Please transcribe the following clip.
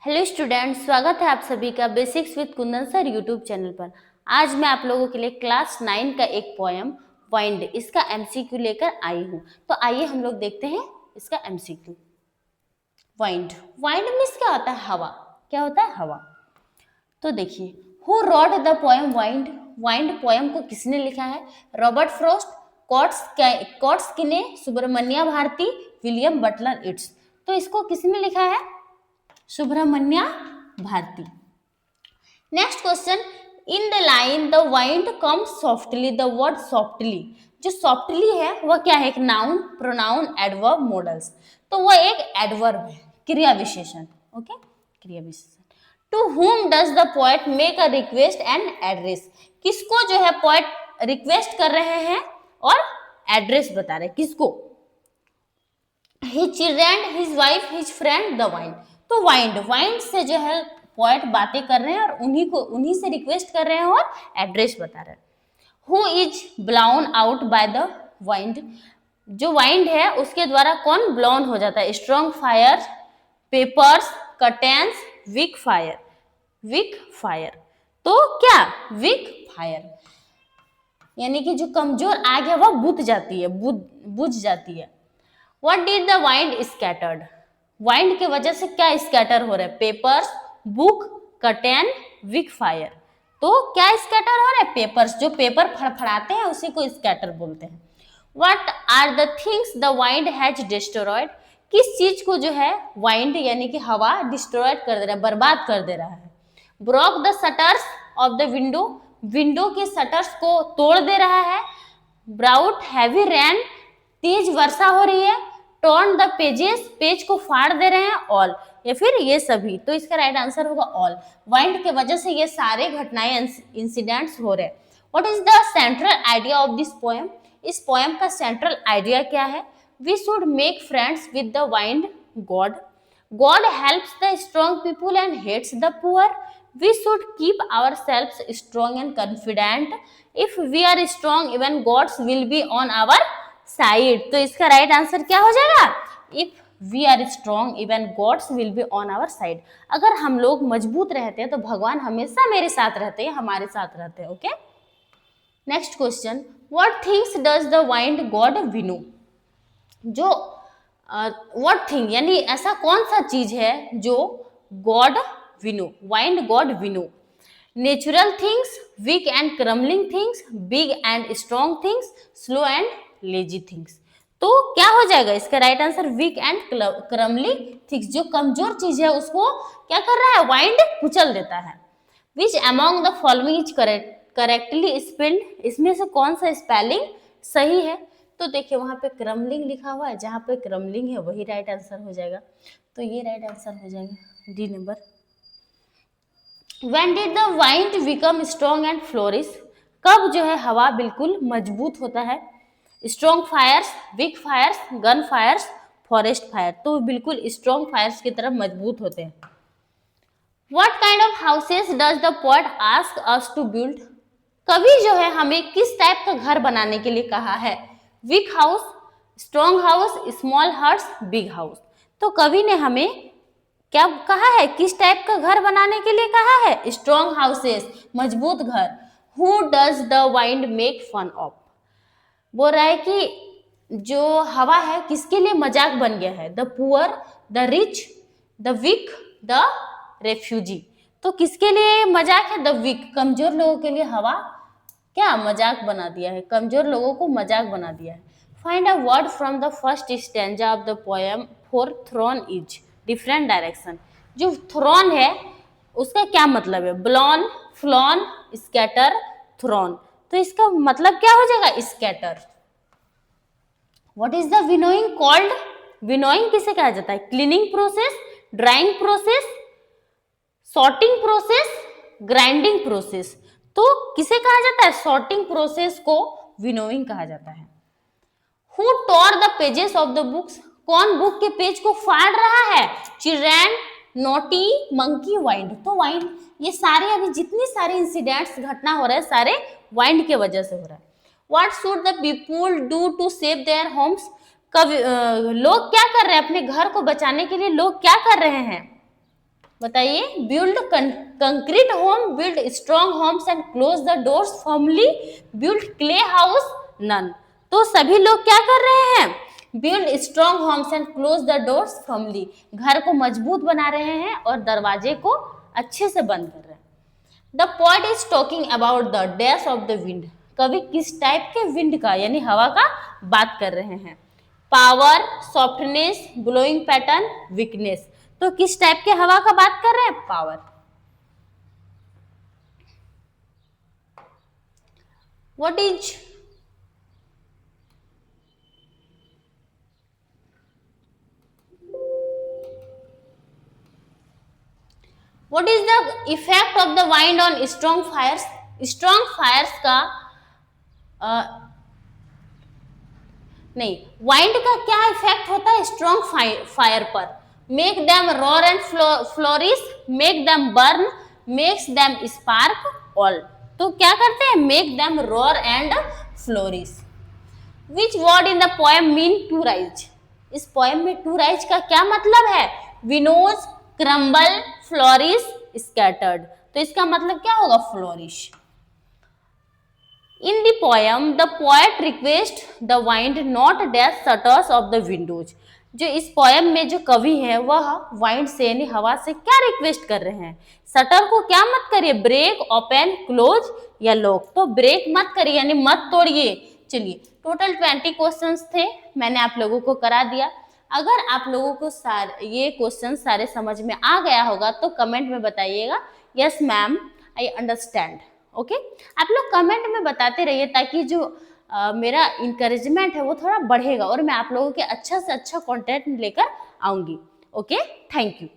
Hello students, स्वागत है आप सभी का basics with Kundan sir YouTube channel पर। आज मैं आप लोगों के लिए क्लास 9 का एक पोएम वाइंड इसका एमसीक्यू लेकर आई हूँ। तो आइए हम लोग देखते हैं इसका एमसीक्यू। वाइंड वाइंड मीन्स क्या होता है? हवा। क्या होता है? हवा। तो देखिए, who wrote the poem wind. Wind poem को किसने लिखा है? Robert Frost, Coates Kinney, Subramania Bharati, William Butler Yeats. तो इसको किसने लिखा है? Subramania Bharati. Next question, in the line the wind comes softly. The word softly, जो सॉफ्टली है वह क्या है? एक नाउन, प्रोनाउन, एडवर्ब, मॉडल्स। तो वह एक एडवर्ब है, क्रिया विशेषण। ओके, क्रिया विशेषण। To whom does the poet make a request and address। किसको जो है पोएट रिक्वेस्ट कर रहे हैं और एड्रेस बता रहे हैं? किसको? His children, his wife, his friend, the wind। तो वाइंड से जो है पोएट बातें कर रहे हैं और उन्हीं से रिक्वेस्ट कर रहे हैं और एड्रेस बता रहे हैं। Who is blown out by the wind. जो वाइंड है उसके द्वारा कौन ब्लाउन हो जाता है? Strong fire, papers, curtains, weak fire. Weak fire, तो क्या? वीक फायर यानी कि जो कमजोर आग है वह बुझ जाती है, बुझ जाती है। What did the wind scattered? Wind के वजह से क्या स्कैटर हो रहा है? Papers, book, curtain, weak fire. तो क्या स्कैटर हो रहा है? पेपर्स। जो पेपर फड़फड़ाते हैं उसी को स्कैटर बोलते हैं। What are the things the wind has destroyed? किस चीज को जो है वाइंड यानी कि हवा डिस्ट्रॉयड कर दे रहा है, बर्बाद कर दे रहा है? Broke the shutters of the window। Window के शटर्स को तोड़ दे रहा है। Brought heavy rain, तेज वर्षा हो रही है। टॉर्न द पेजेस, पेज को फाड़ दे रहे हैं। ऑल, या फिर ये सभी। तो इसका राइट आंसर होगा ऑल। वाइंड के वजह से ये सारे घटनाएं, इंसिडेंट्स हो रहे हैं। What is the central idea of this poem? इस पोएम का सेंट्रल आइडिया क्या है? We should make friends with the wind god. God helps the strong people and hates the poor. We should keep ourselves strong and confident. If we are strong, even gods will be on our side। तो इसका right answer क्या हो जाएगा? If we are strong, even gods will be on our side। अगर हम लोग मजबूत रहते हैं तो भगवान हमेशा मेरे साथ रहते हैं, हमारे साथ रहते हैं। Okay, next question, what things does the wind god winnow? जो व्हाट थिंग यानी ऐसा कौन सा चीज है जो god winnow, wind god winnow? Natural things, weak and crumbling things, big and strong things, slow and lazy things. तो क्या हो जाएगा इसका right answer? Weak and crumbling things. जो कमजोर चीज है उसको क्या कर रहा है? वाइंड कुचल देता है। Which among the following is correctly spelled? इसमें से कौन सा स्पेलिंग सही है? तो देखिए वहां पे क्रमलिंग लिखा हुआ है, जहां पे क्रमलिंग है वही राइट आंसर हो जाएगा। तो ये राइट आंसर हो जाएगा D number. When did the wind become strong and flourish? कब जो है हवा बिल्कुल मजबूत होता है? Strong fires, weak fires, gun fires, forest fire. तो बिल्कुल स्ट्रॉन्ग फायर्स की तरफ मजबूत होते हैं। What kind of houses does the poet ask us to build? कवि जो है हमें किस टाइप का घर बनाने के लिए कहा है? Weak house, strong house, small house, big house. तो कवि ने हमें क्या कहा है? किस टाइप का घर बनाने के लिए कहा है? स्ट्रॉन्ग हाउसेस, मजबूत घर। Who does the wind make fun of? बोल रहा है कि जो हवा है किसके लिए मजाक बन गया है? The poor, the rich, the weak, the refugee. तो किसके लिए मजाक है? द वीक, कमजोर लोगों के लिए हवा क्या मजाक बना दिया है? कमजोर लोगों को मजाक बना दिया है। Find a word from the first stanza of the poem for thrown is different direction. जो थ्रोन है उसका क्या मतलब है? Blown, flown, scatter, thrown. तो इसका मतलब क्या हो जाएगा? Scatter. What is the winnowing called? Winnowing किसे कहा जाता है? Cleaning process, drying process, sorting process, grinding process. तो किसे कहा जाता है? सॉर्टिंग प्रोसेस को विनोइंग कहा जाता है। Who tore the pages of the books? कौन बुक के पेज को फाड़ रहा है? Children, naughty, monkey, wind. तो वाइंड, ये सारे अभी जितनी सारे इंसिडेंट्स घटना हो रहे हैं सारे वाइंड के वजह से हो रहा है। What should the people do to save their homes? लोग क्या कर रहे हैं अपने घर को बचाने के लिए? लोग क्या कर रहे हैं? बताइए, build concrete home, build strong homes and close the doors firmly, build clay house none. तो सभी लोग क्या कर रहे हैं? Build strong homes and close the doors firmly, घर को मजबूत बना रहे हैं और दरवाजे को अच्छे से बंद कर रहे हैं। The poet is talking about the dash of the wind, कवि किस टाइप के विंड का यानी हवा का बात कर रहे हैं? Power, softness, blowing pattern, weakness. तो किस टाइप के हवा का बात कर रहे हैं? Power. What is what is the effect of the wind on strong fires? Strong fires का नहीं, वाइंड का क्या इफेक्ट होता है स्ट्रॉन्ग फायर पर? Make them roar and flourish, make them burn, makes them spark all. तो क्या करते हैं? Make them roar and flourish. Which word in the poem mean to rise? इस पोएम में टू राइज का क्या मतलब है? Winnows, crumble, flourish, scattered. तो इसका मतलब क्या होगा? Flourish. In the poem, the poet requests the wind not dash shutters of the windows. जो इस पोएम में जो कवि है वह वाइंड से यानी हवा से क्या रिक्वेस्ट कर रहे हैं? शटर को क्या मत करिए, ब्रेक, ओपन, क्लोज या लॉक। तो ब्रेक मत करिए यानी मत तोड़िए। चलिए, टोटल 20 क्वेश्चंस थे, मैंने आप लोगों को करा दिया। अगर आप लोगों को ये क्वेश्चन सारे समझ में आ गया होगा तो कमेंट में बताइएगा yes ma'am I understand. Okay, आप लोग कमेंट में बताते रहिए ताकि जो मेरा इंकरेजमेंट है वो थोड़ा बढ़ेगा और मैं आप लोगों के अच्छा से अच्छा कंटेंट लेकर आऊंगी। Okay, thank you.